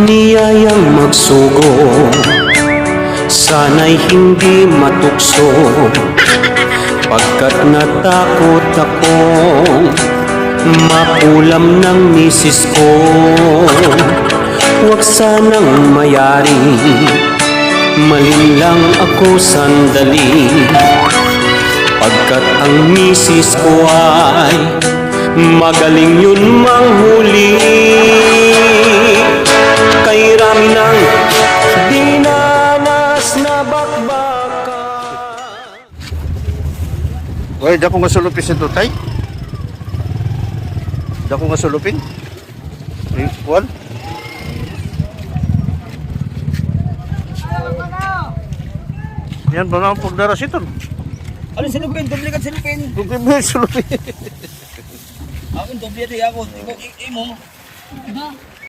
niyayang magsugo, sana'y hindi matukso, pagkat natakot akong makulam ng misis ko. Huwag sanang mayari, malinlang ako sandali, pagkat ang misis ko ay magaling yun manghuli. Kay rami ng dinanas na bakbaka. Oy, dako nga sulupin si Tutay. Dako nga sulupin. Kuan. Yan ba nga ang pagdaras ito? Ano silupin? Doble ka silupin. Dugay mo yung sulupin. Ako doble ito ako. Imo. Diba?